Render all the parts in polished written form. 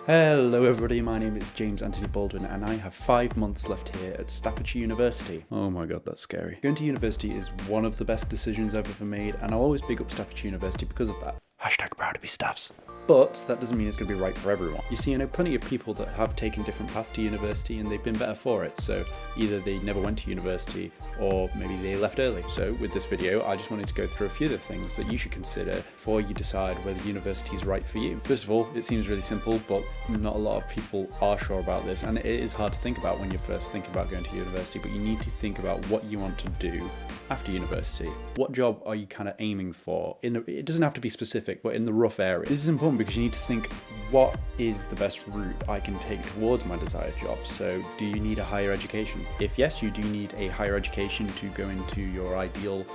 Hello everybody, my name is James Anthony Baldwin and I have 5 months left here at Staffordshire University. Oh my god, that's scary. Going to university is one of the best decisions I've ever made and I'll always big up Staffordshire University because of that. Hashtag proud to be Staffs. But that doesn't mean it's going to be right for everyone. You see, I know plenty of people that have taken different paths to university and they've been better for it. So either they never went to university or maybe they left early. So with this video, I just wanted to go through a few of the things that you should consider before you decide whether university is right for you. First of all, it seems really simple, but not a lot of people are sure about this. And it is hard to think about when you're first thinking about going to university, but you need to think about what you want to do after university. What job are you kind of aiming for? It doesn't have to be specific, but in the rough area. This is important because you need to think, what is the best route I can take towards my desired job? So do you need a higher education? If yes, you do need a higher education to go into your ideal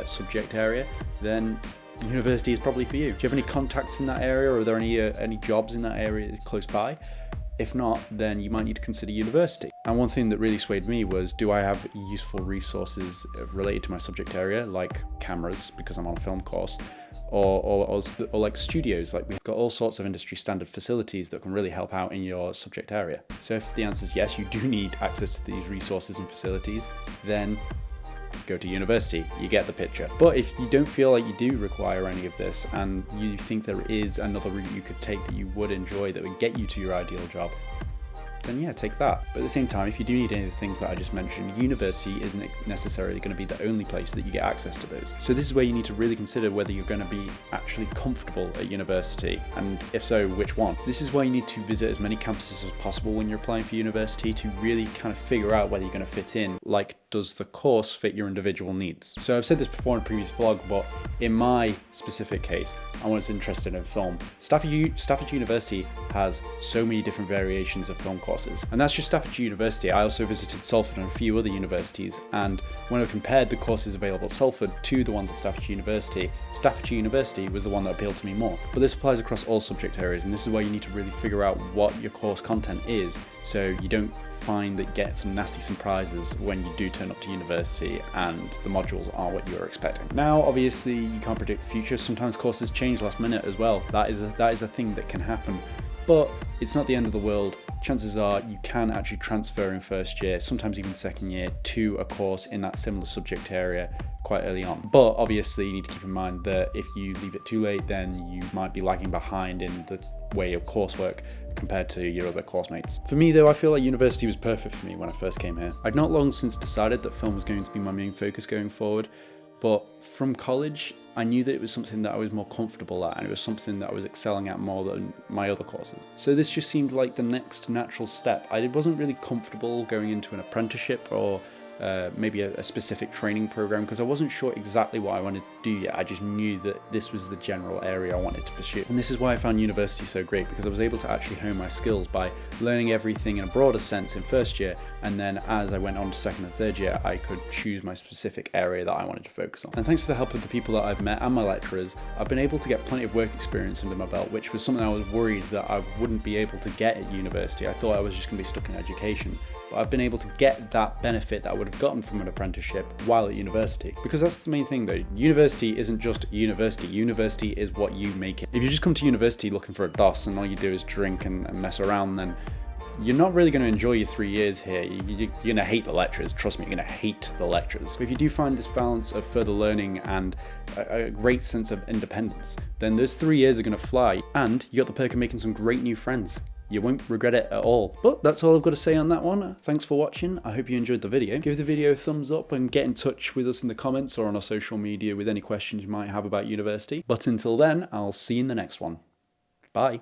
subject area, then university is probably for you. Do you have any contacts in that area, or are there any jobs in that area close by? If not, then you might need to consider university. And one thing that really swayed me was, do I have useful resources related to my subject area, like cameras, because I'm on a film course, or like studios, like we've got all sorts of industry standard facilities that can really help out in your subject area. So if the answer is yes, you do need access to these resources and facilities, then go to university. You get the picture. But if you don't feel like you do require any of this and you think there is another route you could take that you would enjoy that would get you to your ideal job, then yeah, take that. But at the same time, if you do need any of the things that I just mentioned, university isn't necessarily going to be the only place that you get access to those. So this is where you need to really consider whether you're going to be actually comfortable at university, and if so, which one. This is why you need to visit as many campuses as possible when you're applying for university to really kind of figure out whether you're going to fit in. Like, does the course fit your individual needs? So I've said this before in a previous vlog, but in my specific case, I was interested in film. Staffordshire University has so many different variations of film courses, and that's just Staffordshire University. I also visited Salford and a few other universities, and when I compared the courses available at Salford to the ones at Staffordshire University was the one that appealed to me more. But this applies across all subject areas, and this is why you need to really figure out what your course content is, so you don't find that get some nasty surprises when you do turn up to university and the modules aren't what you were expecting. Now, obviously, you can't predict the future. Sometimes courses change last minute as well. That is a thing that can happen, but it's not the end of the world. Chances are you can actually transfer in first year, sometimes even second year, to a course in that similar subject area quite early on. But obviously you need to keep in mind that if you leave it too late, then you might be lagging behind in the way of coursework compared to your other course mates. For me though, I feel like university was perfect for me when I first came here. I'd not long since decided that film was going to be my main focus going forward, but from college, I knew that it was something that I was more comfortable at, and it was something that I was excelling at more than my other courses. So this just seemed like the next natural step. I wasn't really comfortable going into an apprenticeship or maybe a specific training program, because I wasn't sure exactly what I wanted to do yet. I just knew that this was the general area I wanted to pursue. And this is why I found university so great, because I was able to actually hone my skills by learning everything in a broader sense in first year, and then as I went on to second and third year, I could choose my specific area that I wanted to focus on. And thanks to the help of the people that I've met and my lecturers, I've been able to get plenty of work experience under my belt, which was something I was worried that I wouldn't be able to get at university. I thought I was just going to be stuck in education, but I've been able to get that benefit that I would have gotten from an apprenticeship while at university. Because that's the main thing though, university isn't just university. University is what you make it. If you just come to university looking for a DOS and all you do is drink and mess around, then you're not really going to enjoy your 3 years here. You're going to hate the lectures. Trust me, you're going to hate the lectures. But if you do find this balance of further learning and a great sense of independence, then those 3 years are going to fly, and you got the perk of making some great new friends. You won't regret it at all. But that's all I've got to say on that one. Thanks for watching. I hope you enjoyed the video. Give the video a thumbs up and get in touch with us in the comments or on our social media with any questions you might have about university. But until then, I'll see you in the next one. Bye.